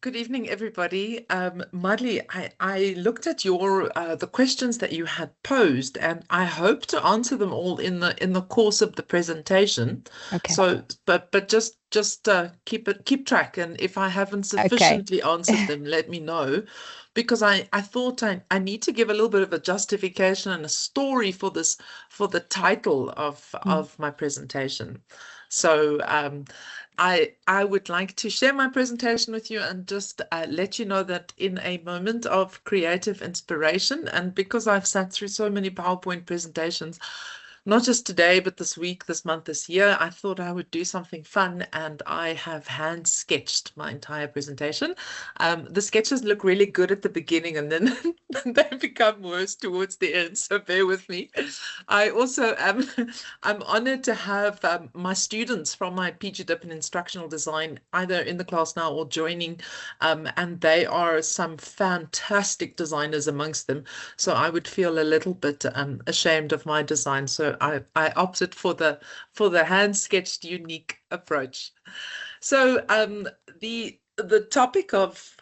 Good evening, everybody. Madly, I looked at your the questions that you had posed, and I hope to answer them all in the course of the presentation. Okay. So, but just keep track, and if I haven't Okay. sufficiently answered them, let me know, because I thought I need to give a little bit of a justification and a story for this for the title Mm. of my presentation. So I would like to share my presentation with you and just let you know that in a moment of creative inspiration, and because I've sat through so many PowerPoint presentations, not just today, but this week, this month, this year, I thought I would do something fun, and I have hand sketched my entire presentation. The sketches look really good at the beginning, and then they become worse towards the end, so bear with me. I also am I'm honored to have my students from my PG Dip in Instructional Design either in the class now or joining, and they are some fantastic designers amongst them. So I would feel a little bit ashamed of my design. So I opted for the hand sketched unique approach. So the topic of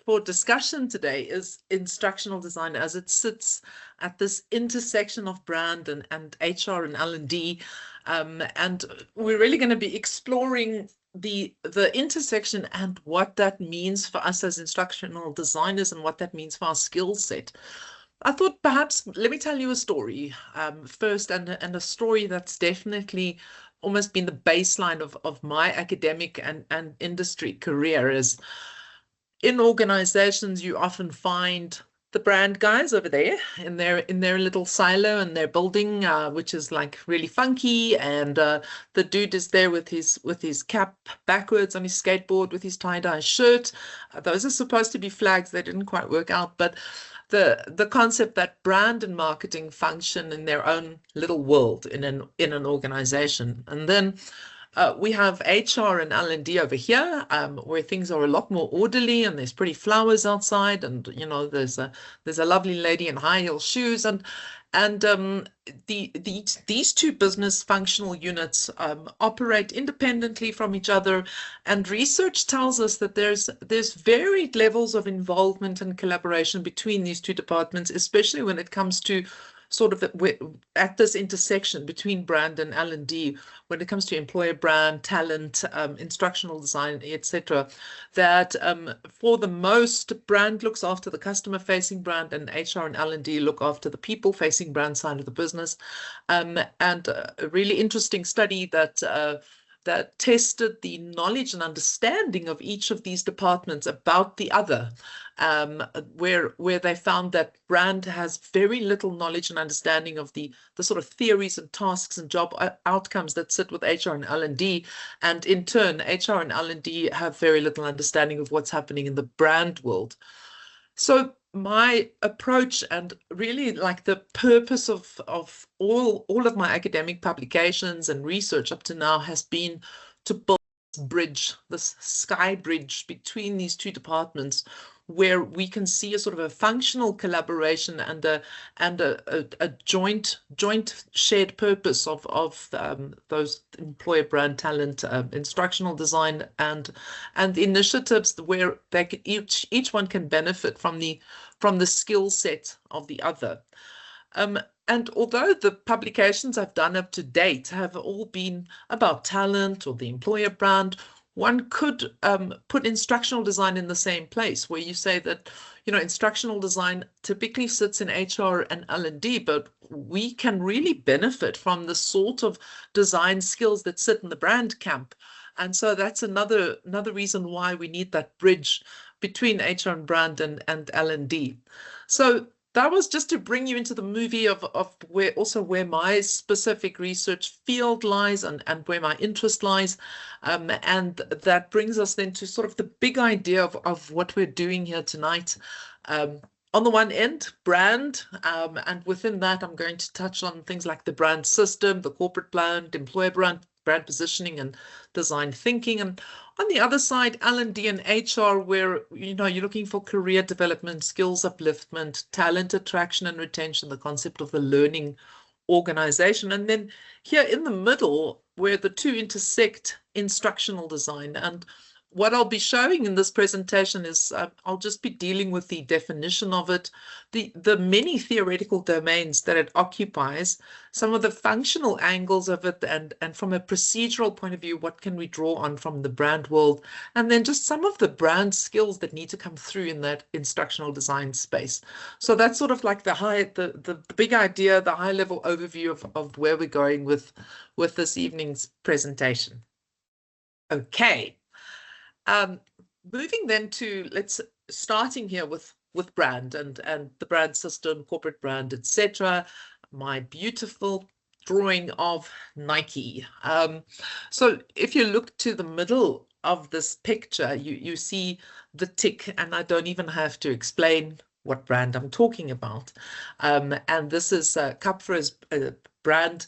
for discussion today is instructional design as it sits at this intersection of brand and HR and L&D. And we're really going to be exploring the intersection and what that means for us as instructional designers and what that means for our skill set. I thought perhaps let me tell you a story first, and a story that's definitely almost been the baseline of my academic and industry career. Is in organizations you often find the brand guys over there in their little silo and their building, which is like really funky, and the dude is there with his cap backwards on his skateboard with his tie-dye shirt. Those are supposed to be flags. They didn't quite work out, but the concept that brand and marketing function in their own little world in an organization. And then we have HR and L&D over here, where things are a lot more orderly, and there's pretty flowers outside, and there's a lovely lady in high heel shoes, and these two business functional units operate independently from each other, and research tells us that there's varied levels of involvement and collaboration between these two departments, especially when it comes to sort of at this intersection between brand and L&D, when it comes to employer brand, talent, instructional design, etc. That for the most, brand looks after the customer-facing brand, and HR and L&D look after the people-facing brand side of the business. And a really interesting study that tested the knowledge and understanding of each of these departments about the other, where they found that brand has very little knowledge and understanding of the sort of theories and tasks and job outcomes that sit with HR and L&D, and in turn, HR and L&D have very little understanding of what's happening in the brand world. So my approach and really like the purpose of all of my academic publications and research up to now has been to build this bridge, this sky bridge between these two departments, where we can see a sort of a functional collaboration and a joint shared purpose of those employer brand talent, instructional design, and initiatives where they can, each one can benefit from the skill set of the other. Um, and although the publications I've done up to date have all been about talent or the employer brand, one could put instructional design in the same place, where you say that, instructional design typically sits in HR and L&D, but we can really benefit from the sort of design skills that sit in the brand camp. And so that's another reason why we need that bridge between HR and brand and L&D. So that was just to bring you into the movie of where my specific research field lies and where my interest lies. And that brings us then to sort of the big idea of what we're doing here tonight. On the one end, brand, and within that, I'm going to touch on things like the brand system, the corporate brand, employer brand positioning, and design thinking. And on the other side, L&D and HR, where you're looking for career development, skills upliftment, talent attraction and retention, the concept of the learning organization. And then here in the middle, where the two intersect, instructional design. And what I'll be showing in this presentation is I'll just be dealing with the definition of it, the many theoretical domains that it occupies, some of the functional angles of it, and from a procedural point of view, what can we draw on from the brand world, and then just some of the brand skills that need to come through in that instructional design space. So that's sort of like the big idea, the high level overview of where we're going with this evening's presentation. Okay. Moving then to starting here with brand and the brand system, corporate brand, etc. My beautiful drawing of Nike. So if you look to the middle of this picture, you see the tick, and I don't even have to explain what brand I'm talking about. And this is Kapfra's brand.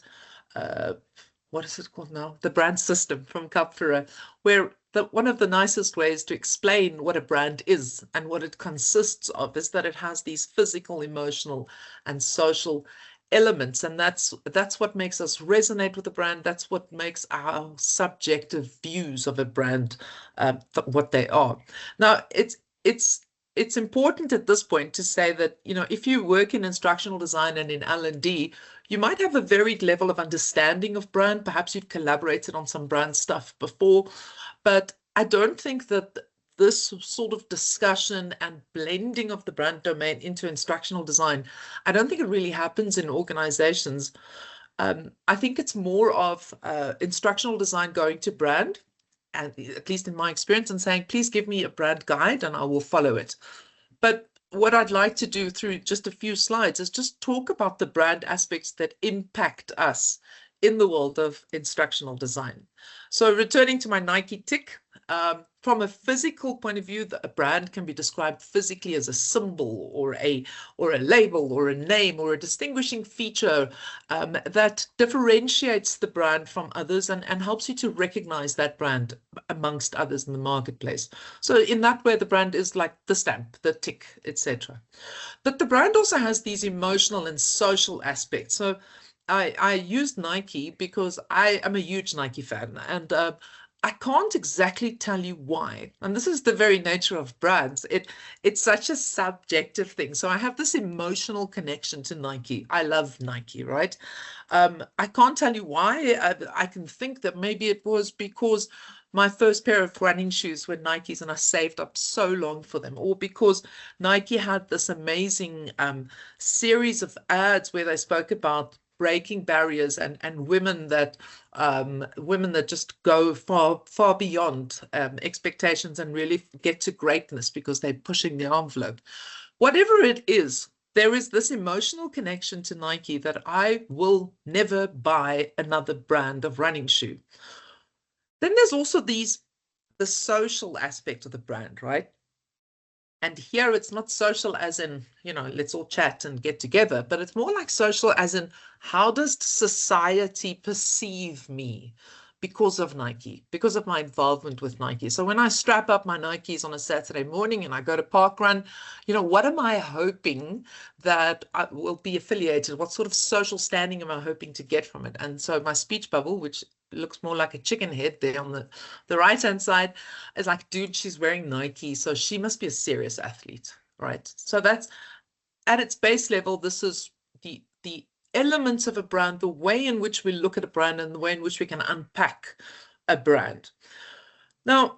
What is it called now? The brand system from Kapfra, where one of the nicest ways to explain what a brand is and what it consists of is that it has these physical, emotional, and social elements. And that's what makes us resonate with the brand. That's what makes our subjective views of a brand what they are. Now, it's important at this point to say that, if you work in instructional design and in L&D, you might have a varied level of understanding of brand. Perhaps you've collaborated on some brand stuff before, but I don't think that this sort of discussion and blending of the brand domain into instructional design, I don't think it really happens in organizations. I think it's more of instructional design going to brand, and at least in my experience, and saying, please give me a brand guide and I will follow it. But what I'd like to do through just a few slides is just talk about the brand aspects that impact us in the world of instructional design. So returning to my Nike tick, from a physical point of view, a brand can be described physically as a symbol or a label or a name or a distinguishing feature that differentiates the brand from others and helps you to recognize that brand amongst others in the marketplace. So in that way, the brand is like the stamp, the tick, etc. But the brand also has these emotional and social aspects. So I used Nike because I am a huge Nike fan, and I can't exactly tell you why. And this is the very nature of brands. It's such a subjective thing. So I have this emotional connection to Nike. I love Nike, right? I can't tell you why. I can think that maybe it was because my first pair of running shoes were Nikes and I saved up so long for them, or because Nike had this amazing series of ads where they spoke about breaking barriers and women that just go far beyond expectations and really get to greatness because they're pushing the envelope. Whatever it is, there is this emotional connection to Nike that I will never buy another brand of running shoe. Then there's also the social aspect of the brand, right? And here it's not social as in, let's all chat and get together, but it's more like social as in, how does society perceive me because of Nike, because of my involvement with Nike? So when I strap up my Nikes on a Saturday morning and I go to park run, what am I hoping that I will be affiliated? What sort of social standing am I hoping to get from it? And so my speech bubble, which looks more like a chicken head there on the right-hand side, is like, dude, she's wearing Nike, so she must be a serious athlete, right? So that's, at its base level, this is the elements of a brand, the way in which we look at a brand and the way in which we can unpack a brand. Now,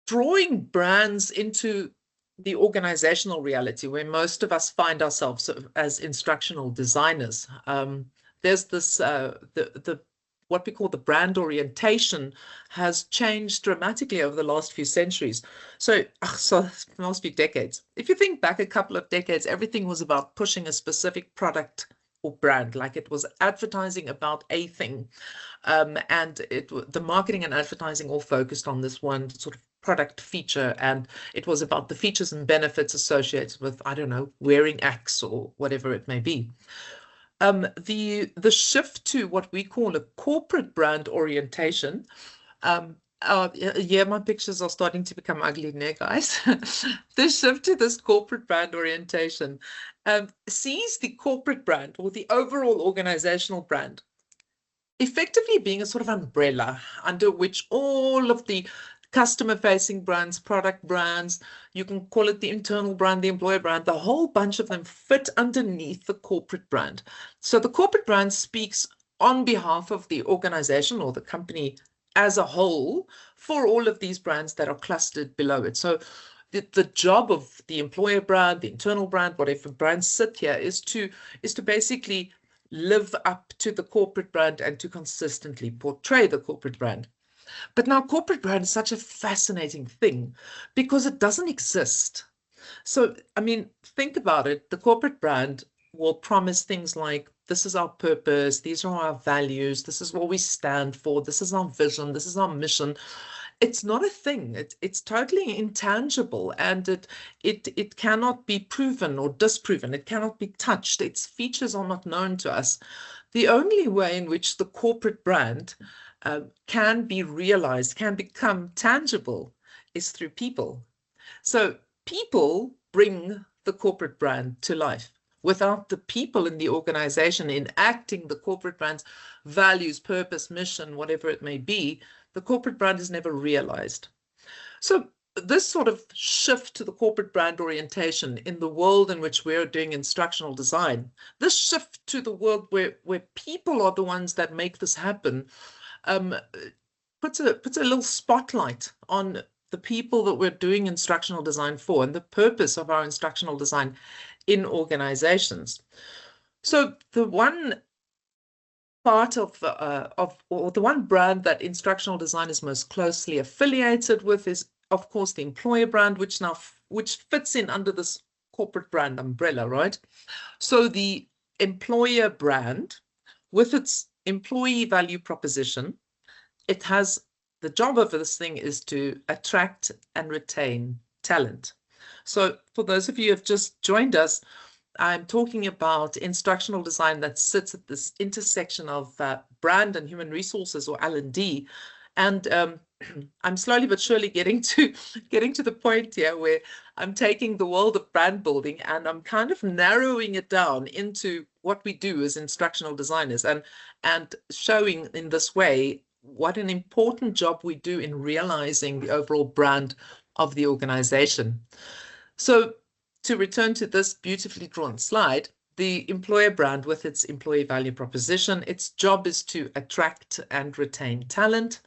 drawing brands into the organizational reality where most of us find ourselves as instructional designers, there's this, what we call the brand orientation has changed dramatically over the last few centuries. So the last few decades. If you think back a couple of decades, everything was about pushing a specific product or brand, like it was advertising about a thing. And the marketing and advertising all focused on this one sort of product feature, and it was about the features and benefits associated with, I don't know, wearing X or whatever it may be. The shift to what we call a corporate brand orientation, yeah, my pictures are starting to become ugly now, guys. The shift to this corporate brand orientation sees the corporate brand or the overall organizational brand effectively being a sort of umbrella under which all of the customer-facing brands, product brands. You can call it the internal brand, the employer brand. The whole bunch of them fit underneath the corporate brand. So the corporate brand speaks on behalf of the organization or the company as a whole for all of these brands that are clustered below it. So the job of the employer brand, the internal brand, whatever brands sit here, is to basically live up to the corporate brand and to consistently portray the corporate brand. But now corporate brand is such a fascinating thing because it doesn't exist. So, I mean, think about it. The corporate brand will promise things like, this is our purpose, these are our values, this is what we stand for, this is our vision, this is our mission. It's not a thing. It's totally intangible, and it cannot be proven or disproven. It cannot be touched. Its features are not known to us. The only way in which the corporate brand can be realized, can become tangible, is through people. So people bring the corporate brand to life. Without the people in the organization enacting the corporate brand's values, purpose, mission, whatever it may be, the corporate brand is never realized. So this sort of shift to the corporate brand orientation in the world in which we're doing instructional design, this shift to the world where people are the ones that make this happen, puts a little spotlight on the people that we're doing instructional design for and the purpose of our instructional design in organizations. So the one part of or the one brand that instructional design is most closely affiliated with is, of course, the employer brand, which fits in under this corporate brand umbrella, right? So the employer brand, with its employee value proposition, it has the job of this thing is to attract and retain talent. So for those of you who have just joined us, I'm talking about instructional design that sits at this intersection of brand and human resources, or L&D. And I'm slowly but surely getting to the point here where I'm taking the world of brand building and I'm kind of narrowing it down into what we do as instructional designers, and showing in this way what an important job we do in realizing the overall brand of the organization. So to return to this beautifully drawn slide, the employer brand with its employee value proposition, its job is to attract and retain talent.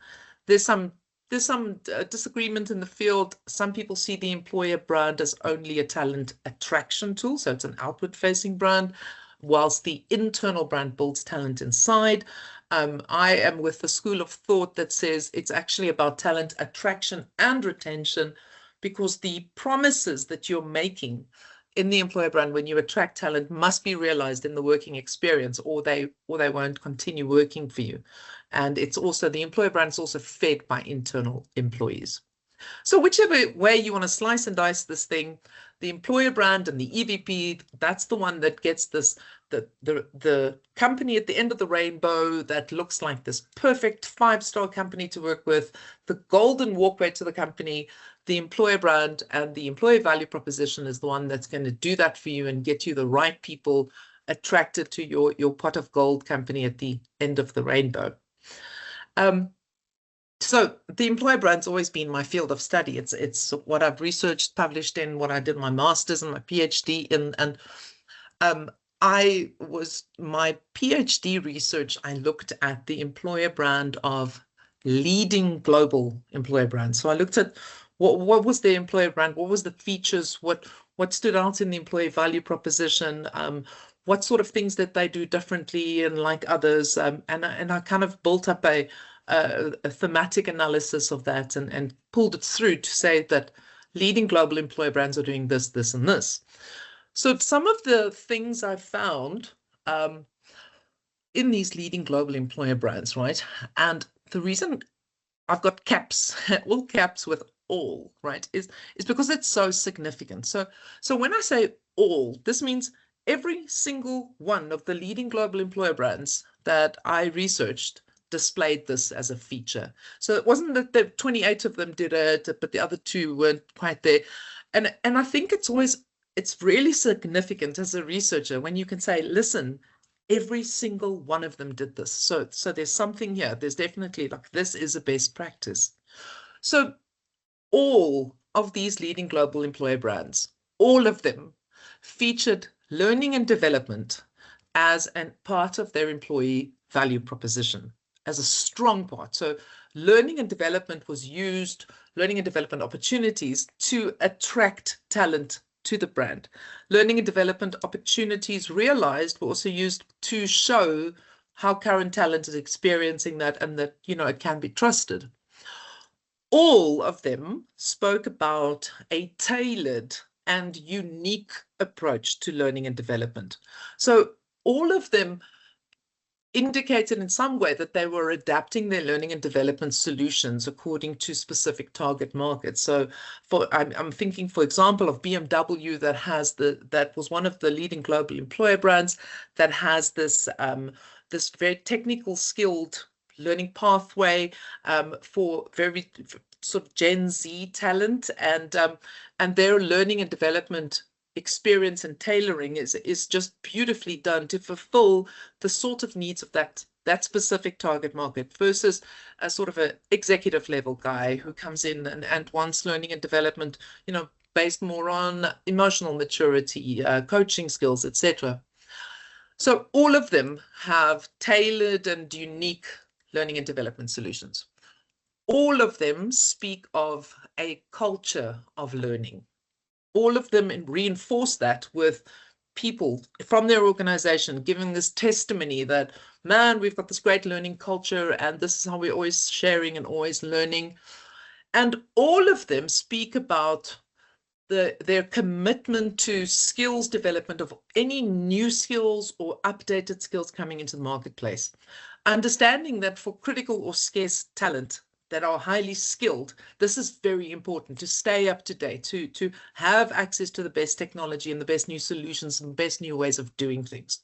There's some disagreement in the field. Some people see the employer brand as only a talent attraction tool, so it's an outward-facing brand, whilst the internal brand builds talent inside. I am with the school of thought that says it's actually about talent attraction and retention, because the promises that you're making in the employer brand when you attract talent must be realized in the working experience, or they won't continue working for you. And it's also, the employer brand is also fed by internal employees. So whichever way you want to slice and dice this thing, the employer brand and the EVP, that's the one that gets this, the company at the end of the rainbow that looks like this perfect 5-star company to work with, the golden walkway to the company. The employer brand and the employee value proposition is the one that's going to do that for you and get you the right people attracted to your pot of gold company at the end of the rainbow. So the employer brand's always been my field of study. It's what I've researched, published in, what I did my master's and my PhD in. And my PhD research, I looked at the employer brand of leading global employer brands. So I looked at what was the employer brand, what was the features, what stood out in the employee value proposition, what sort of things that they do differently and like others, and I kind of built up a thematic analysis of that and pulled it through to say that leading global employer brands are doing this, this, and this. So some of the things I found in these leading global employer brands, right? And the reason I've got caps, all caps with all, right, is because it's so significant. So when I say all, this means every single one of the leading global employer brands that I researched displayed this as a feature. So it wasn't that the 28 of them did it, but the other 2 weren't quite there. And I think it's really significant as a researcher when you can say, listen, every single one of them did this. So there's something here. There's definitely, like, this is a best practice. So all of these leading global employer brands, all of them featured learning and development as a part of their employee value proposition, as a strong part. So learning and development was used, learning and development opportunities to attract talent to the brand. Learning and development opportunities realized were also used to show how current talent is experiencing that, and that, it can be trusted. All of them spoke about a tailored and unique approach to learning and development. So all of them indicated in some way that they were adapting their learning and development solutions according to specific target markets. So I'm thinking, for example, of BMW, that was one of the leading global employer brands that has this very technical skilled learning pathway for very sort of Gen Z talent, and their learning and development experience and tailoring is just beautifully done to fulfill the sort of needs of that specific target market, versus a sort of an executive level guy who comes in and wants learning and development, based more on emotional maturity, coaching skills, etc. So all of them have tailored and unique learning and development solutions. All of them speak of a culture of learning. All of them reinforce that with people from their organization giving this testimony that, man, we've got this great learning culture, and this is how we're always sharing and always learning. And all of them speak about their commitment to skills development, of any new skills or updated skills coming into the marketplace. Understanding that for critical or scarce talent that are highly skilled, this is very important to stay up to date, to have access to the best technology and the best new solutions and best new ways of doing things.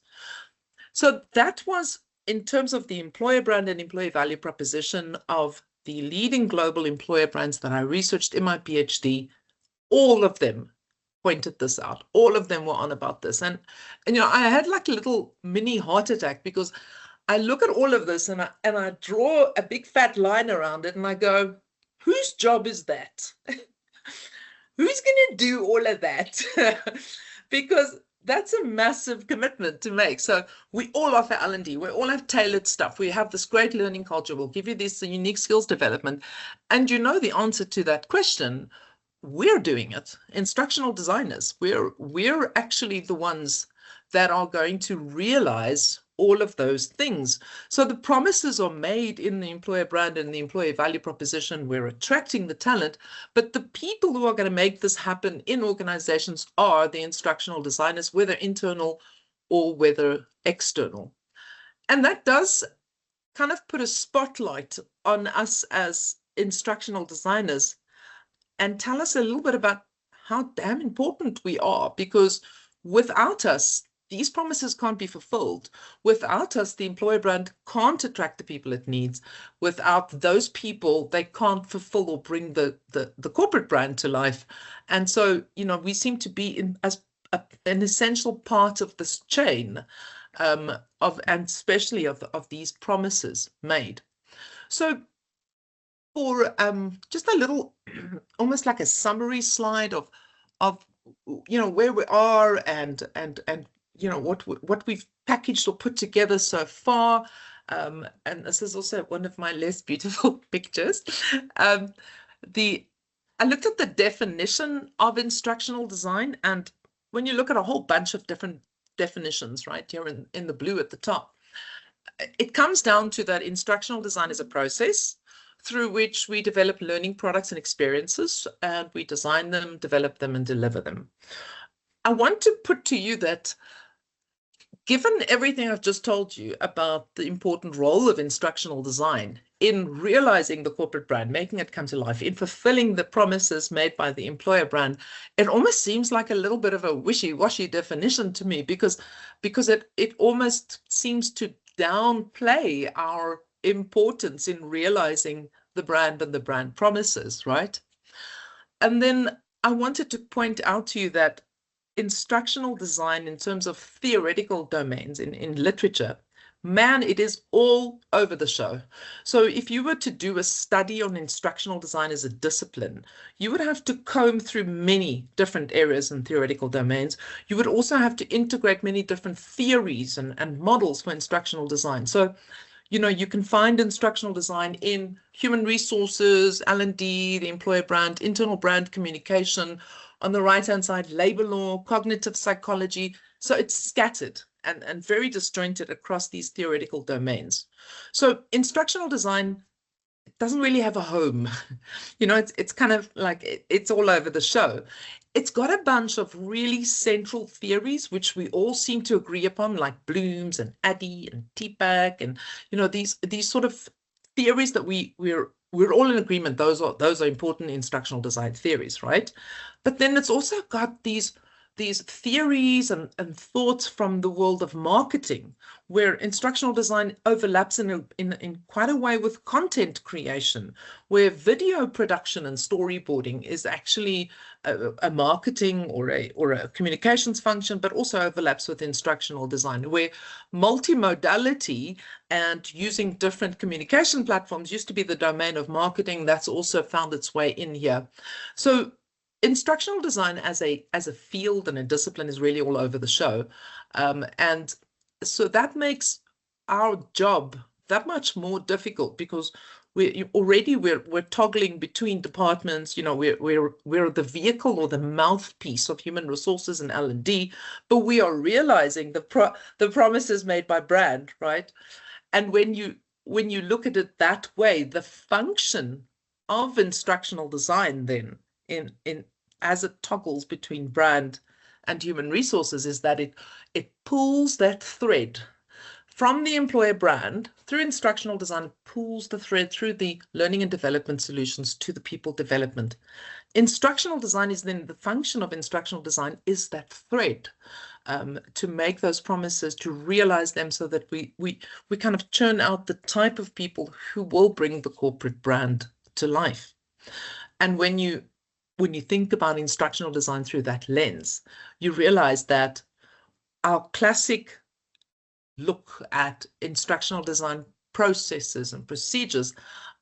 So that was, in terms of the employer brand and employee value proposition of the leading global employer brands that I researched in my PhD. All of them pointed this out. All of them were on about this. And I had like a little mini heart attack, because I look at all of this and I draw a big fat line around it, and I go, whose job is that? Who's going to do all of that? Because that's a massive commitment to make. So we all offer L&D. We all have tailored stuff. We have this great learning culture. We'll give you this unique skills development. And the answer to that question, we're doing it. Instructional designers, we're actually the ones that are going to realize all of those things. So the promises are made in the employer brand and the employee value proposition. We're attracting the talent, but the people who are going to make this happen in organizations are the instructional designers, whether internal or whether external. And that does kind of put a spotlight on us as instructional designers and tell us a little bit about how damn important we are, because without us, these promises can't be fulfilled. Without us, the employer brand can't attract the people it needs. Without those people, they can't fulfill or bring the corporate brand to life. And so, we seem to be as an essential part of this chain and especially of these promises made. So for just a little, almost like a summary slide of where we are and what we've packaged or put together so far. And this is also one of my less beautiful pictures. I looked at the definition of instructional design, and when you look at a whole bunch of different definitions right here in the blue at the top, it comes down to that instructional design is a process through which we develop learning products and experiences, and we design them, develop them, and deliver them. I want to put to you that given everything I've just told you about the important role of instructional design in realizing the corporate brand, making it come to life, in fulfilling the promises made by the employer brand, it almost seems like a little bit of a wishy-washy definition to me, because it almost seems to downplay our importance in realizing the brand and the brand promises, right? And then I wanted to point out to you that instructional design, in terms of theoretical domains in literature, Man, it is all over the show. So if you were to do a study on instructional design as a discipline, you would have to comb through many different areas and theoretical domains. You would also have to integrate many different theories and models for instructional design. So, you know, you can find instructional design in human resources, L&D, the employer brand, internal brand communication. On the right-hand side, labor law, cognitive psychology. So it's scattered and very disjointed across these theoretical domains. So instructional design doesn't really have a home. You know, it's kind of like it's all over the show. It's got a bunch of really central theories, which we all seem to agree upon, like Bloom's and Addy and Teapack, and you know these sort of theories that we're all in agreement. Those are important instructional design theories, right? But then it's also got these theories and thoughts from the world of marketing, where instructional design overlaps in quite a way with content creation, where video production and storyboarding is actually a marketing or a communications function, but also overlaps with instructional design, where multimodality and using different communication platforms used to be the domain of marketing. That's also found its way in here. So instructional design as a field and a discipline is really all over the show. And so that makes our job that much more difficult, because we're toggling between departments. You know, we're the vehicle or the mouthpiece of human resources and L&D, but we are realizing the promises made by brand, right? And when you look at it that way, the function of instructional design then in as it toggles between brand and human resources is that it pulls that thread from the employer brand through instructional design, pulls the thread through the learning and development solutions to the people development. Instructional design is then the function of instructional design is that thread, to make those promises, to realize them, so that we kind of churn out the type of people who will bring the corporate brand to life. And when you think about instructional design through that lens, you realize that our classic look at instructional design processes and procedures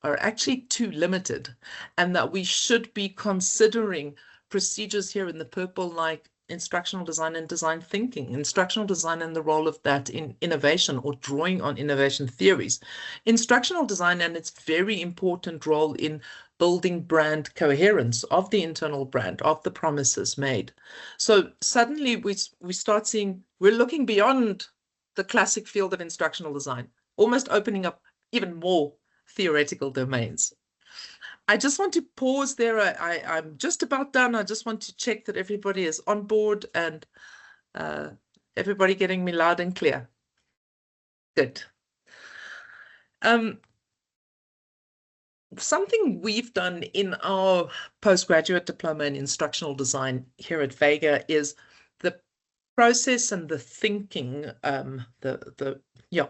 are actually too limited, and that we should be considering procedures here in the purple, like instructional design and design thinking, instructional design and the role of that in innovation or drawing on innovation theories, instructional design and its very important role in building brand coherence of the internal brand, of the promises made. So suddenly we start seeing we're looking beyond the classic field of instructional design, almost opening up even more theoretical domains. I just want to pause there. I'm just about done. I just want to check that everybody is on board and everybody getting me loud and clear. Good. Something we've done in our postgraduate diploma in instructional design here at Vega is the process and the thinking,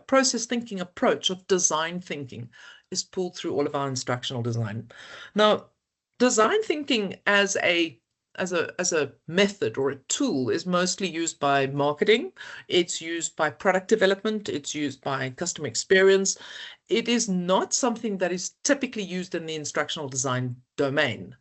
process thinking approach of design thinking is pulled through all of our instructional design. Now, design thinking as a method or a tool is mostly used by marketing. It's used by product development. It's used by customer experience. It is not something that is typically used in the instructional design domain.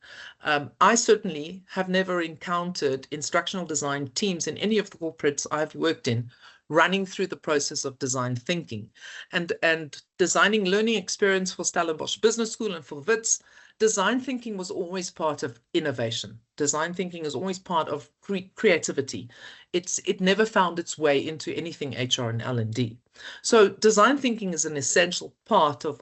I certainly have never encountered instructional design teams in any of the corporates I've worked in running through the process of design thinking. And designing learning experience for Stellenbosch Business School and for WITS, design thinking was always part of innovation. Design thinking is always part of creativity. It never found its way into anything HR and L&D. So design thinking is an essential part of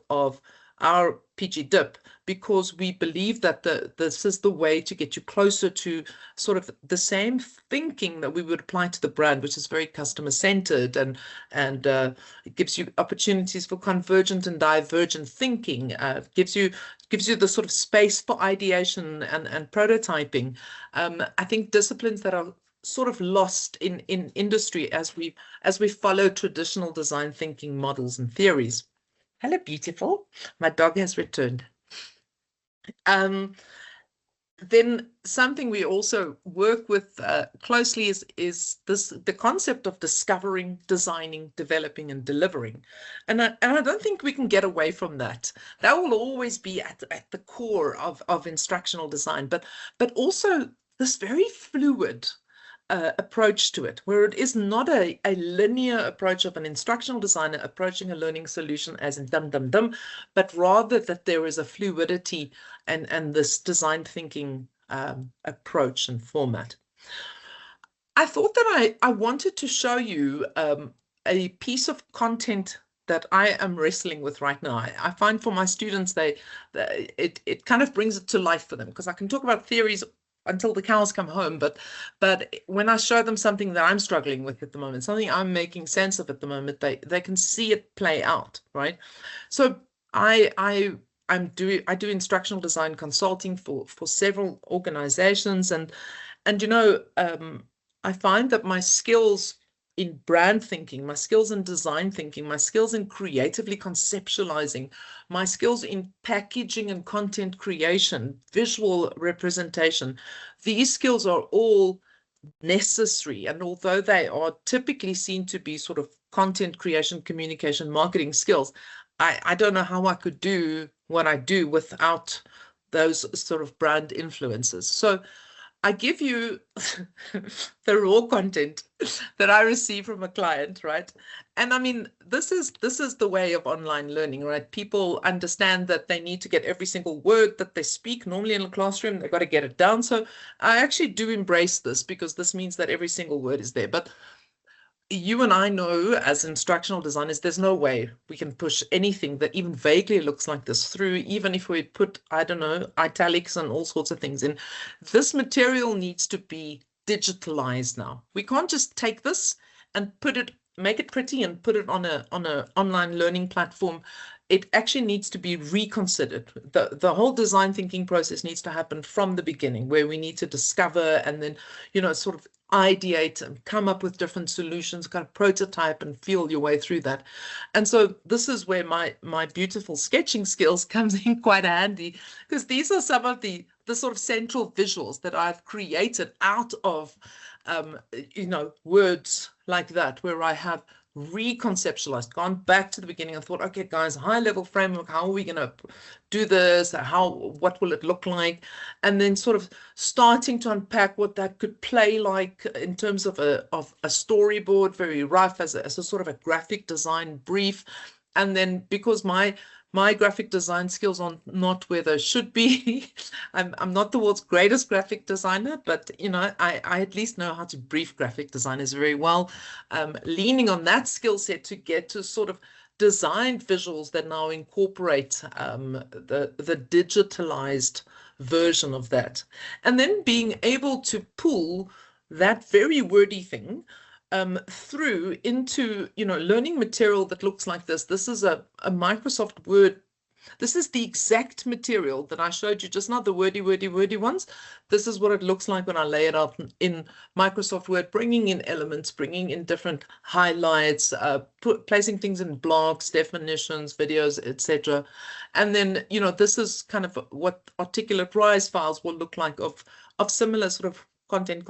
our PG DIP, because we believe that this is the way to get you closer to sort of the same thinking that we would apply to the brand, which is very customer centered and it gives you opportunities for convergent and divergent thinking, gives you the sort of space for ideation and prototyping. I think disciplines that are sort of lost in industry as we follow traditional design thinking models and theories. Hello, beautiful. My dog has returned. Then something we also work with closely is the concept of discovering, designing, developing, and delivering. And I don't think we can get away from that. That will always be at the core of instructional design, but also this very fluid approach to it, where it is not a linear approach of an instructional designer approaching a learning solution as in dum dum dum, but rather that there is a fluidity and this design thinking approach and format. I thought that I wanted to show you a piece of content that I am wrestling with right now. I find for my students, it kind of brings it to life for them, because I can talk about theories until the cows come home, but when I show them something that I'm struggling with at the moment, something I'm making sense of at the moment, they can see it play out, right? So I do instructional design consulting for several organizations, and I find that my skills in brand thinking, my skills in design thinking, my skills in creatively conceptualizing, my skills in packaging and content creation, visual representation, these skills are all necessary. And although they are typically seen to be sort of content creation, communication, marketing skills, I don't know how I could do what I do without those sort of brand influences. So I give you the raw content that I receive from a client, right? And I mean, this is the way of online learning, right? People understand that they need to get every single word that they speak. Normally in a classroom, they've got to get it down. So I actually do embrace this, because this means that every single word is there. But you and I know, as instructional designers, there's no way we can push anything that even vaguely looks like this through, even if we put, I don't know, italics and all sorts of things in. This material needs to be digitalized now. We can't just take this and make it pretty and put it on a online learning platform. It actually needs to be reconsidered. The whole design thinking process needs to happen from the beginning, where we need to discover and then, sort of ideate and come up with different solutions, kind of prototype and feel your way through that. And so this is where my beautiful sketching skills comes in quite handy, because these are some of the sort of central visuals that I've created out of words like that, where I have reconceptualized, gone back to the beginning and thought, okay, guys, high level framework, how are we going to do this? What will it look like? And then sort of starting to unpack what that could play like in terms of a storyboard, very rough, as a sort of a graphic design brief. And then, because my graphic design skills are not where they should be. I'm not the world's greatest graphic designer, but I at least know how to brief graphic designers very well. Leaning on that skill set to get to sort of designed visuals that now incorporate the digitalized version of that, and then being able to pull that very wordy thing through into learning material that looks like this. This is a Microsoft Word. This is the exact material that I showed you just now, the wordy ones. This is what it looks like when I lay it out in Microsoft Word, bringing in elements, bringing in different highlights, placing things in blocks, definitions, videos, etc. And then, this is kind of what articulate rise files will look like of similar sort of content.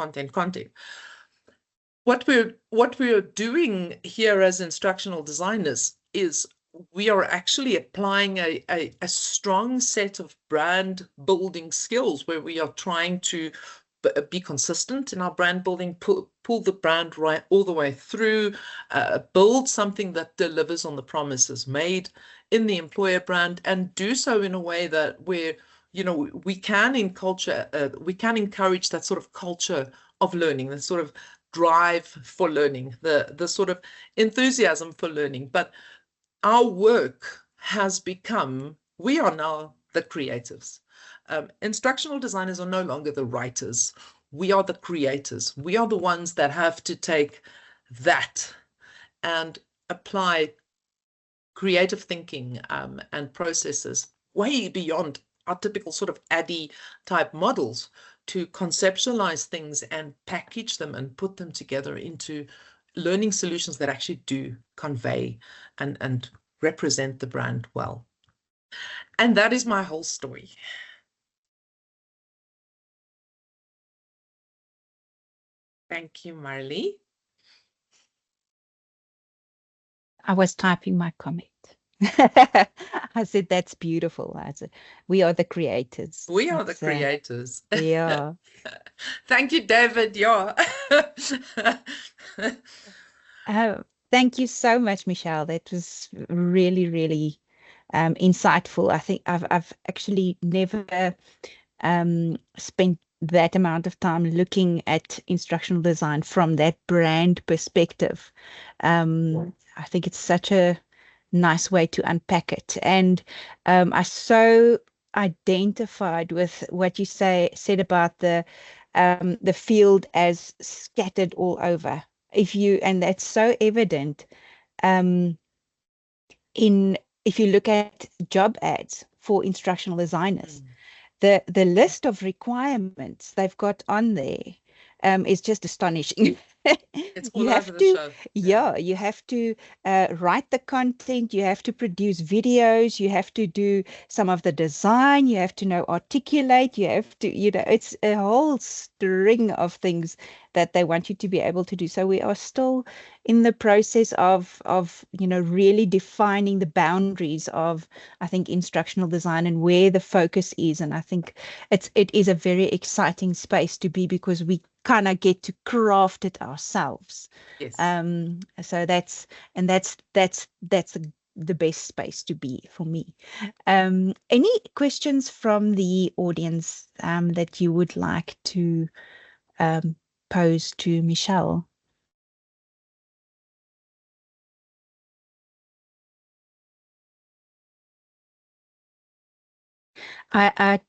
What we're doing here as instructional designers is we are actually applying a strong set of brand building skills, where we are trying to be consistent in our brand building, pull the brand right all the way through, build something that delivers on the promises made in the employer brand, and do so in a way that where we can encourage that sort of culture of learning, that sort of drive for learning, the sort of enthusiasm for learning. But our work has become, we are now the creatives. Instructional designers are no longer the writers. We are the creators. We are the ones that have to take that and apply creative thinking and processes way beyond our typical sort of ADDIE type models, to conceptualize things and package them and put them together into learning solutions that actually do convey and represent the brand well. And that is my whole story. Thank you, Marley. I was typing my comment. I said, that's beautiful. I said, we are the creators. We are the creators. Yeah. Thank you, David. Yeah. Thank you so much, Michelle. That was really, really insightful. I think I've actually never spent that amount of time looking at instructional design from that brand perspective. I think it's such a nice way to unpack it. And I so identified with what you said about the field as scattered all over. And that's so evident um, in if you look at job ads for instructional designers. The list of requirements they've got on there is just astonishing. It's You all over have the to, show. yeah, you have to write the content, you have to produce videos, you have to do some of the design, you have to know articulate, you have to, it's a whole string of things that they want you to be able to do. So we are still in the process of really defining the boundaries of, I think, instructional design and where the focus is. And I think it is a very exciting space to be, because we kind of get to craft it ourselves. Yes. So that's the best space to be for me. Any questions from the audience that you would like to pose to Michelle? I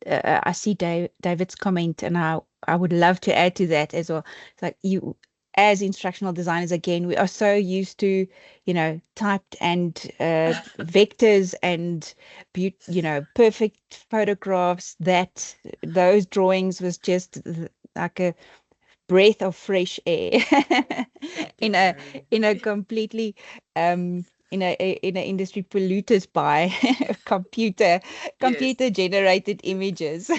see David's comment, and I would love to add to that as well. It's like, you, as instructional designers, again, we are so used to, typed and vectors and perfect photographs, that those drawings was just like a breath of fresh air in a completely in an industry polluted by computer Yes. generated images.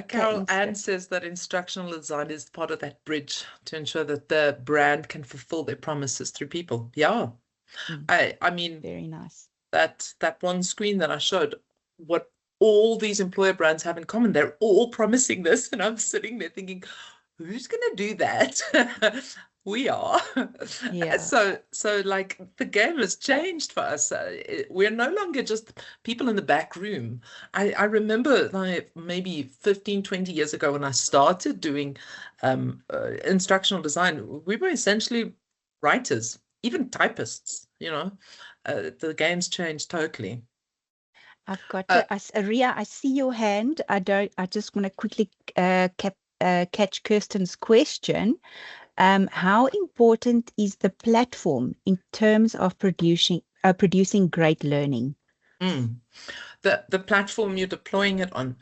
Carol Ann says that instructional design is part of that bridge to ensure that the brand can fulfill their promises through people. Yeah. I mean, very nice. That one screen that I showed, what all these employer brands have in common, they're all promising this, and I'm sitting there thinking, who's going to do that? We are. Yeah. So like the game has changed for us. We're no longer just people in the back room. I remember like maybe 15, 20 years ago when I started doing instructional design, we were essentially writers, even typists, the game's changed totally. I've got Ria, I see your hand. I just want to quickly catch Kirsten's question. How important is the platform in terms of producing great learning? The platform you're deploying it on.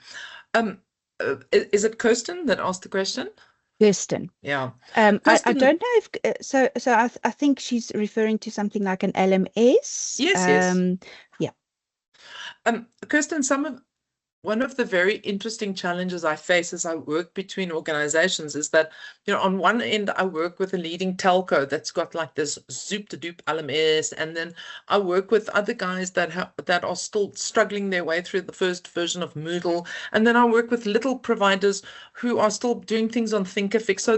Is it Kirsten that asked the question? Kirsten. Yeah. I don't know if so I think she's referring to something like an LMS. Yes. Yeah. Kirsten, one of the very interesting challenges I face as I work between organizations is that, on one end, I work with a leading telco that's got like this zoop-to-doop LMS, and then I work with other guys that are still struggling their way through the first version of Moodle, and then I work with little providers who are still doing things on Thinkific. So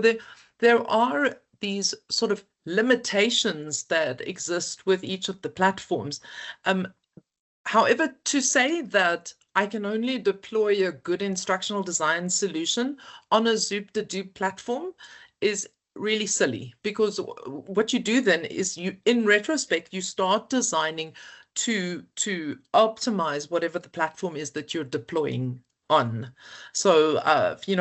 there are these sort of limitations that exist with each of the platforms. However, to say that I can only deploy a good instructional design solution on a Zoop-to-Doop platform is really silly, because what you do then is in retrospect, you start designing to optimize whatever the platform is that you're deploying on. So,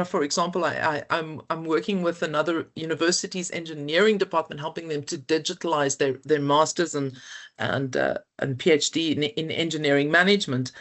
for example, I'm working with another university's engineering department, helping them to digitalize their masters and PhD in engineering management,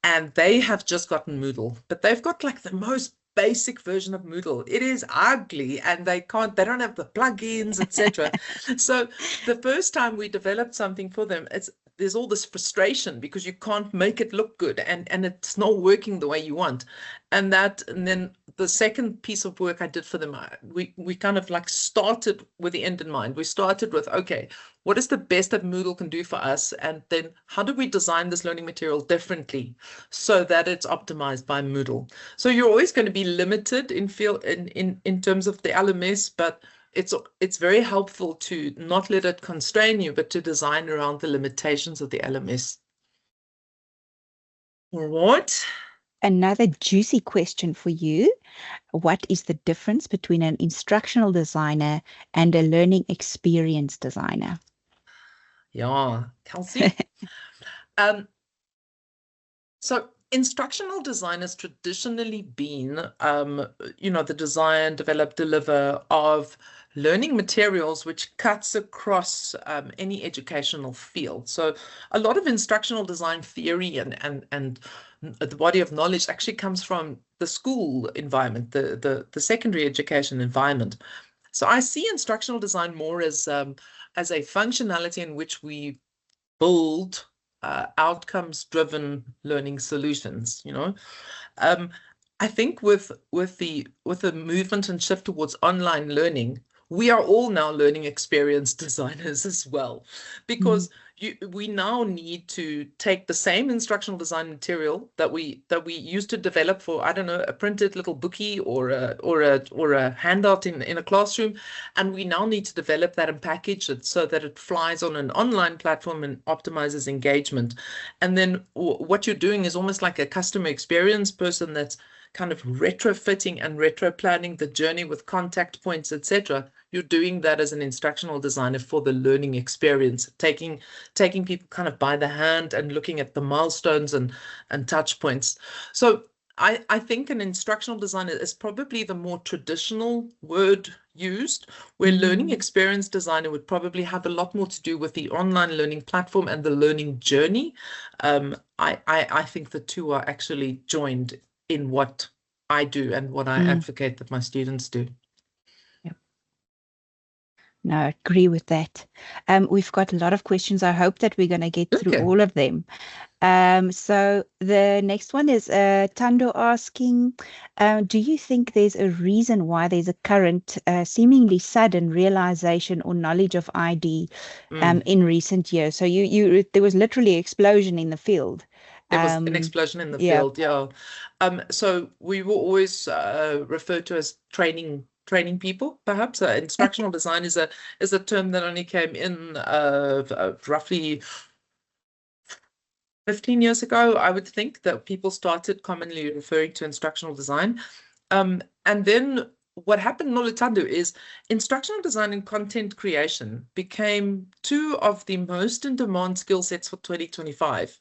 and they have just gotten Moodle, but they've got like the most basic version of Moodle. It is ugly, and they don't have the plugins, etc. So the first time we developed something for them, there's all this frustration because you can't make it look good, and it's not working the way you want. And then the second piece of work I did for them, we kind of like started with the end in mind. We started with, okay, what is the best that Moodle can do for us? And then how do we design this learning material differently so that it's optimized by Moodle? So you're always going to be limited in terms of the LMS, but it's very helpful to not let it constrain you, but to design around the limitations of the LMS. All right. Another juicy question for you. What is the difference between an instructional designer and a learning experience designer? Yeah, Kelsey. So instructional design has traditionally been, the design, develop, deliver of learning materials which cuts across any educational field. So a lot of instructional design theory and the body of knowledge actually comes from the school environment, the secondary education environment. So I see instructional design more as a functionality in which we build outcomes-driven learning solutions. I think with the movement and shift towards online learning, we are all now learning experience designers as well, because we now need to take the same instructional design material that we used to develop for, I don't know, a printed little bookie or a handout in a classroom, and we now need to develop that and package it so that it flies on an online platform and optimizes engagement. And then what you're doing is almost like a customer experience person that's kind of retrofitting and retro planning the journey with contact points, etc. You're doing that as an instructional designer for the learning experience, taking people kind of by the hand and looking at the milestones and touch points. So I think an instructional designer is probably the more traditional word used, where learning experience designer would probably have a lot more to do with the online learning platform and the learning journey. I think the two are actually joined in what I do and what I advocate that my students do. Yep. No, I agree with that. We've got a lot of questions. I hope that we're going to get through all of them. So the next one is Tando asking, do you think there's a reason why there's a current seemingly sudden realization or knowledge of ID in recent years? So there was literally an explosion in the field. There was an explosion in the field, yeah. So we were always referred to as training people, perhaps. Instructional design is a term that only came in roughly 15 years ago, I would think, that people started commonly referring to instructional design. And then what happened in Nolitando is instructional design and content creation became two of the most in-demand skill sets for 2025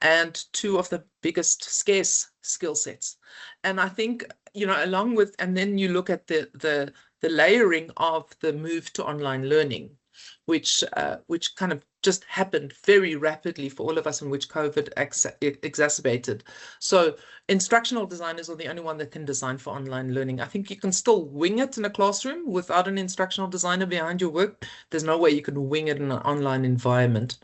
and two of the biggest scarce skill sets. And I think, along with, and then you look at the layering of the move to online learning, which kind of just happened very rapidly for all of us, and which COVID exacerbated. So instructional designers are the only one that can design for online learning. I think you can still wing it in a classroom without an instructional designer behind your work. There's no way you can wing it in an online environment.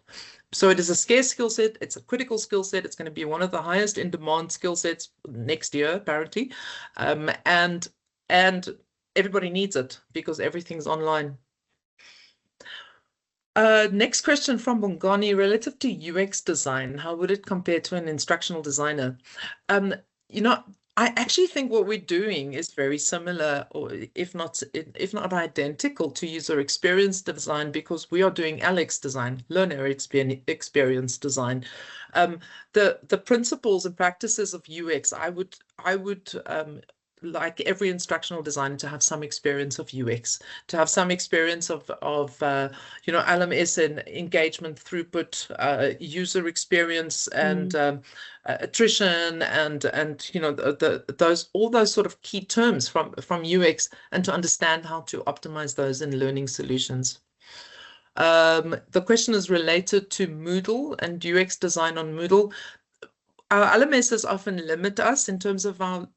So it is a scarce skill set. It's a critical skill set. It's going to be one of the highest in demand skill sets next year, apparently. And everybody needs it because everything's online. Next question from Bongani, relative to UX design, how would it compare to an instructional designer? I actually think what we're doing is very similar, or if not identical, to user experience design, because we are doing LX design, learner experience design. The principles and practices of UX, I would like every instructional designer to have some experience of UX, to have some experience of LMS and engagement, throughput, user experience, and attrition, and all those sort of key terms from UX, and to understand how to optimize those in learning solutions. The question is related to Moodle and UX design on Moodle. our LMSs often limit us in terms of our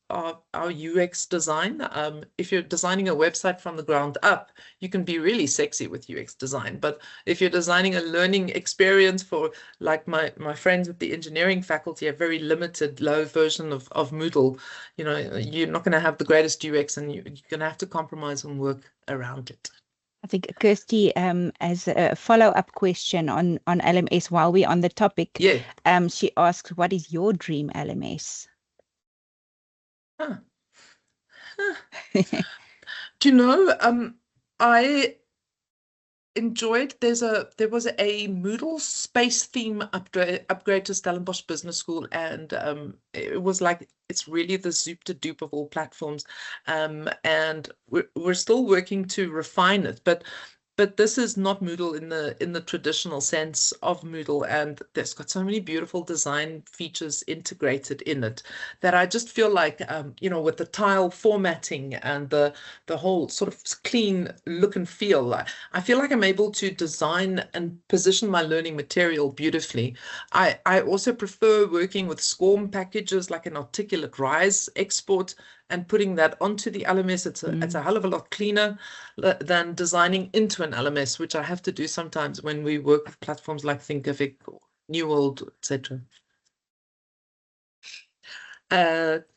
UX design. If you're designing a website from the ground up, you can be really sexy with UX design. But if you're designing a learning experience for, like my friends with the engineering faculty, a very limited, low version of Moodle, you're not going to have the greatest UX, and you're going to have to compromise and work around it. I think Kirsty, as a follow-up question on LMS while we're on the topic, yeah. She asks, what is your dream LMS? Huh. Do you know, I enjoyed, there was a Moodle space theme upgrade to Stellenbosch Business School, and it was like, it's really the zoop to dupe of all platforms, and we're still working to refine it, but this is not Moodle in the traditional sense of Moodle, and there's got so many beautiful design features integrated in it that I just feel like, with the tile formatting and the whole sort of clean look and feel, I feel like I'm able to design and position my learning material beautifully. I also prefer working with SCORM packages, like an articulate rise export, and putting that onto the LMS. It's a hell of a lot cleaner than designing into an LMS, which I have to do sometimes when we work with platforms like Thinkific or New World, etc.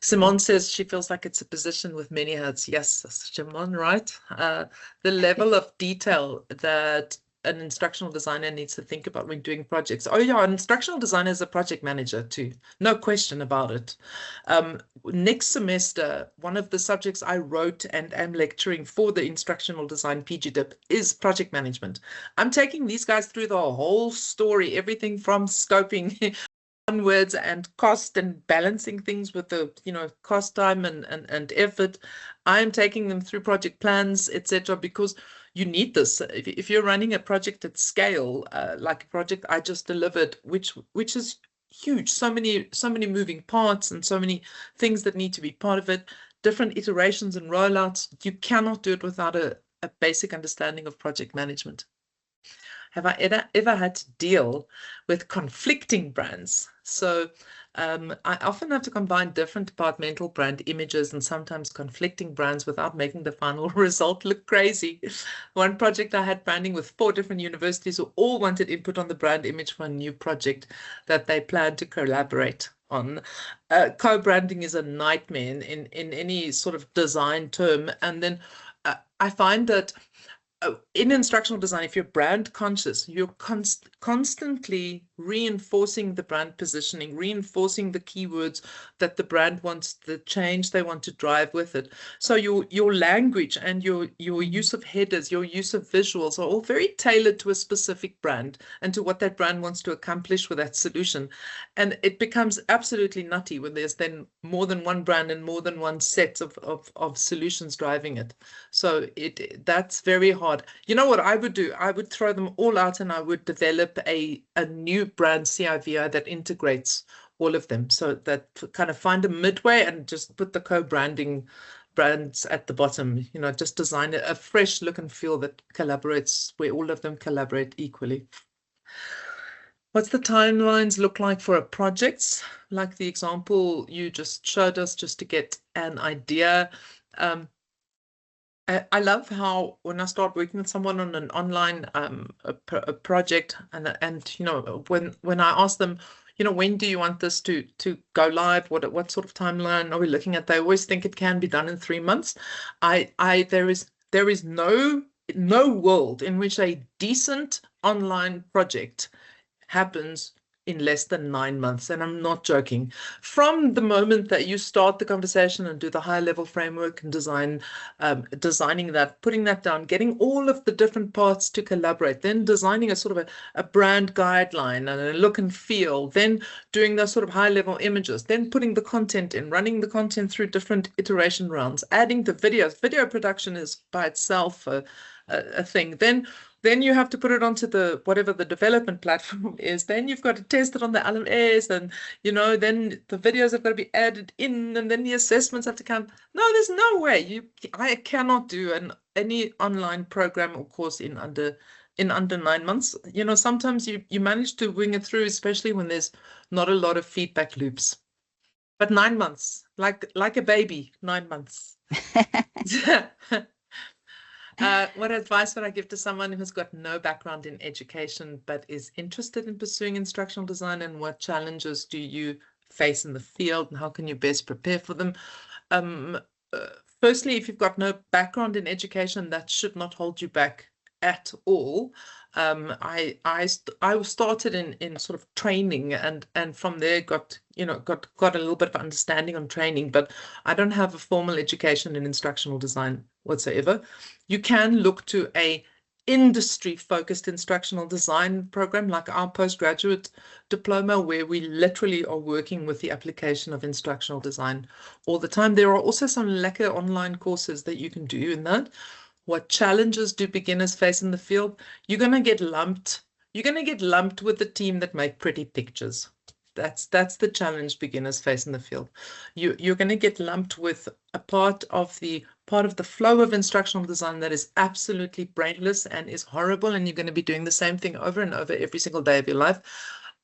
Simone says she feels like it's a position with many hats. Yes, Simone, right? The level of detail that an instructional designer needs to think about when doing projects. Oh yeah, an instructional designer is a project manager too. No question about it. Next semester, one of the subjects I wrote and am lecturing for the instructional design PGDIP is project management. I'm taking these guys through the whole story, everything from scoping onwards and cost and balancing things with the cost, time and effort. I'm taking them through project plans, etc., because you need this if you're running a project at scale, like a project I just delivered, which is huge, so many moving parts and so many things that need to be part of it, different iterations and rollouts. You cannot do it without a basic understanding of project management. Have I ever had to deal with conflicting brands? So I often have to combine different departmental brand images and sometimes conflicting brands without making the final result look crazy. One project I had branding with 4 different universities who all wanted input on the brand image for a new project that they planned to collaborate on. Co-branding is a nightmare in any sort of design term. And then I find that in instructional design, if you're brand conscious, you're constantly reinforcing the brand positioning, reinforcing the keywords that the brand wants, the change they want to drive with it. So your language and your use of headers, your use of visuals are all very tailored to a specific brand and to what that brand wants to accomplish with that solution. And it becomes absolutely nutty when there's then more than one brand and more than one set of solutions driving it. So that's very hard. You know what I would do? I would throw them all out and I would develop a new brand CIVI that integrates all of them. So that kind of find a midway and just put the co-branding brands at the bottom, just design a fresh look and feel that collaborates, where all of them collaborate equally. What's the timelines look like for a project? Like the example you just showed us, just to get an idea. I love how when I start working with someone on an online a project, and when I ask them, when do you want this to go live? What sort of timeline are we looking at? They always think it can be done in 3 months. There is no world in which a decent online project happens in less than 9 months. And I'm not joking. From the moment that you start the conversation and do the high level framework and designing that, putting that down, getting all of the different parts to collaborate, then designing a sort of a brand guideline and a look and feel, then doing those sort of high level images, then putting the content in, running the content through different iteration rounds, adding the videos. Video production is by itself a thing. Then you have to put it onto whatever the development platform is. Then you've got to test it on the LMS, and then the videos have got to be added in, and then the assessments have to come. No, there's no way. I cannot do any online program or course in under in under 9 months. You know, sometimes you manage to wing it through, especially when there's not a lot of feedback loops. But 9 months, like a baby, 9 months. What advice would I give to someone who's got no background in education but is interested in pursuing instructional design, and what challenges do you face in the field and how can you best prepare for them? Um, Firstly, if you've got no background in education, that should not hold you back at all. I started in sort of training, and from there got a little bit of understanding on training, but I don't have a formal education in instructional design whatsoever. You can look to a industry-focused instructional design program like our postgraduate diploma, where we literally are working with the application of instructional design all the time. There are also some lekker online courses that you can do in that. What challenges do beginners face in the field? You're going to get lumped. You're going to get lumped with the team that make pretty pictures. That's the challenge beginners face in the field. You're going to get lumped with a part of the flow of instructional design that is absolutely brainless and is horrible, and you're going to be doing the same thing over and over every single day of your life.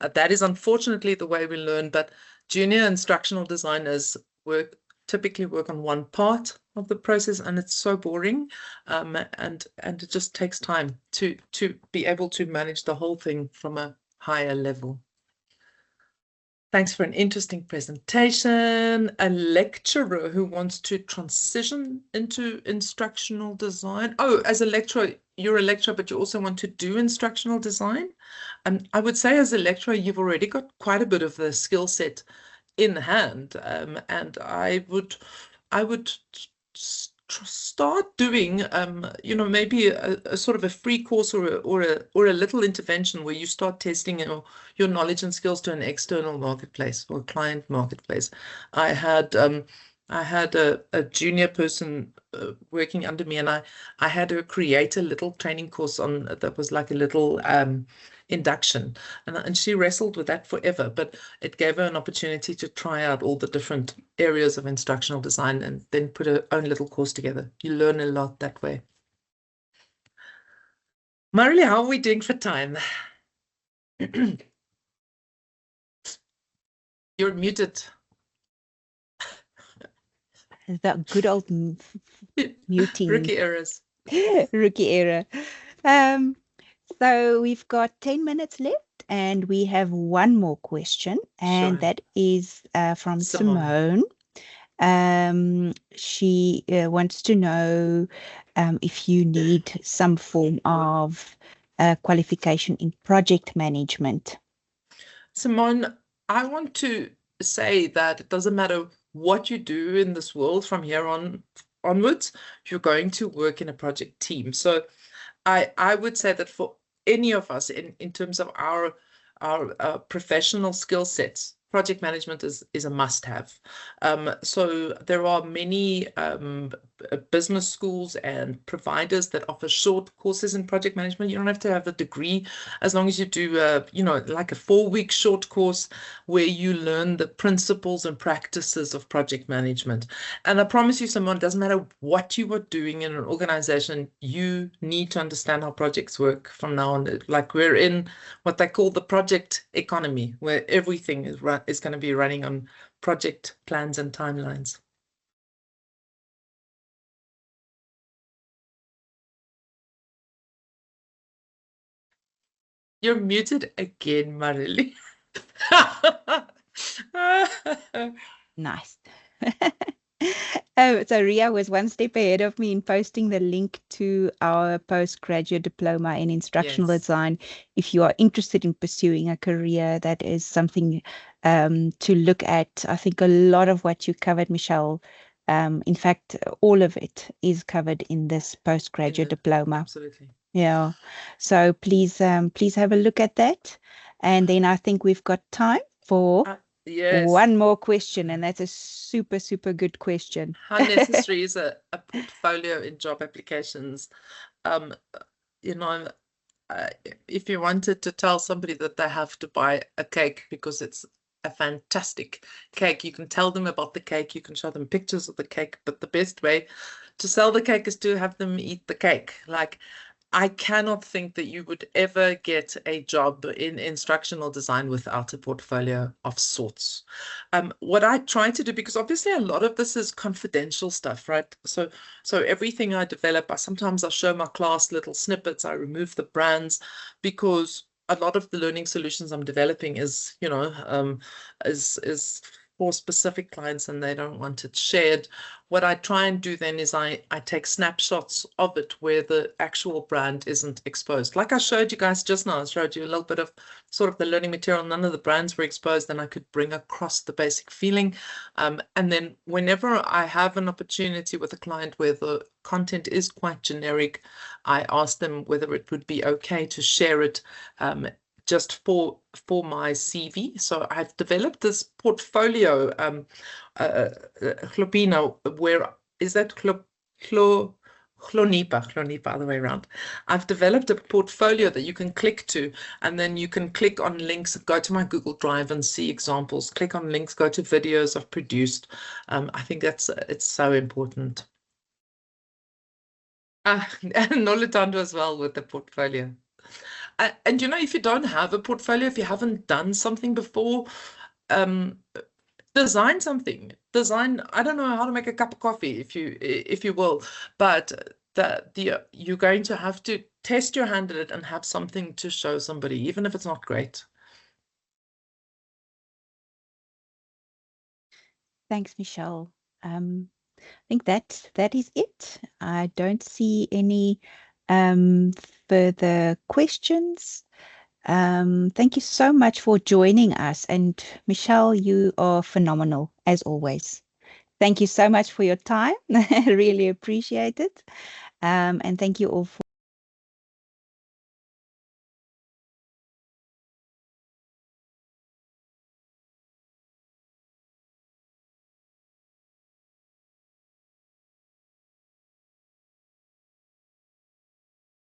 That is unfortunately the way we learn, but junior instructional designers typically work on one part of the process, and it's so boring, and it just takes time to be able to manage the whole thing from a higher level. Thanks for an interesting presentation. A lecturer who wants to transition into instructional design. Oh, as a lecturer, you're a lecturer, but you also want to do instructional design. And I would say as a lecturer, you've already got quite a bit of the skill set in hand. And I would start doing, maybe a sort of a free course or a little intervention where you start testing your knowledge and skills to an external marketplace or client marketplace. I had a junior person working under me, and I had her create a little training course on that was like a little induction, and she wrestled with that forever, but it gave her an opportunity to try out all the different areas of instructional design and then put her own little course together. You learn a lot that way. Marilee, how are we doing for time? You're muted. That good old muting. Rookie errors. Rookie error. So we've got 10 minutes left, and we have one more question, and Sure. that is from Simone. She wants to know if you need some form of qualification in project management. Simone, I want to say that it doesn't matter what you do in this world from here onwards, you're going to work in a project team. So I would say that for any of us in terms of our professional skill sets, project management is a must-have. So there are many business schools and providers that offer short courses in project management. You don't have to have a degree, as long as you do like a 4-week short course where you learn the principles and practices of project management. And I promise you, Simone, it doesn't matter what you are doing in an organization, you need to understand how projects work from now on. Like, we're in what they call the project economy, where everything is going to be running on project plans and timelines. You're muted again, Marilee. Nice. So Ria was one step ahead of me in posting the link to our postgraduate diploma in instructional design. If you are interested in pursuing a career, that is something to look at. I think a lot of what you covered, Michelle, in fact, all of it is covered in this postgraduate diploma. Absolutely. Yeah. So please have a look at that. And then I think we've got time for one more question, and that's a super, super good question. How necessary is a portfolio in job applications? If you wanted to tell somebody that they have to buy a cake because it's a fantastic cake, you can tell them about the cake, you can show them pictures of the cake, but the best way to sell the cake is to have them eat the cake. Like, I cannot think that you would ever get a job in instructional design without a portfolio of sorts. What I try to do, because obviously a lot of this is confidential stuff, right? So everything I develop, sometimes I'll show my class little snippets, I remove the brands, because a lot of the learning solutions I'm developing is, is for specific clients and they don't want it shared. What I try and do then is I take snapshots of it where the actual brand isn't exposed. Like I showed you guys just now, I showed you a little bit of sort of the learning material. None of the brands were exposed, and I could bring across the basic feeling. And then whenever I have an opportunity with a client where the content is quite generic, I ask them whether it would be okay to share it just for my CV. So I've developed this portfolio, Chlopina, where is that Chlonipa, other way around. I've developed a portfolio that you can click to, and then you can click on links, go to my Google Drive and see examples, click on links, go to videos I've produced. I think it's so important. And Nolutando as well with the portfolio. And if you don't have a portfolio, if you haven't done something before, um, design something. I don't know how to make a cup of coffee, if you will, but you're going to have to test your hand at it and have something to show somebody, even if it's not great. Thanks, Michelle. I think that is it. I don't see any further questions. Thank you so much for joining us. And Michelle, you are phenomenal as always. Thank you so much for your time. I really appreciate it. And thank you all for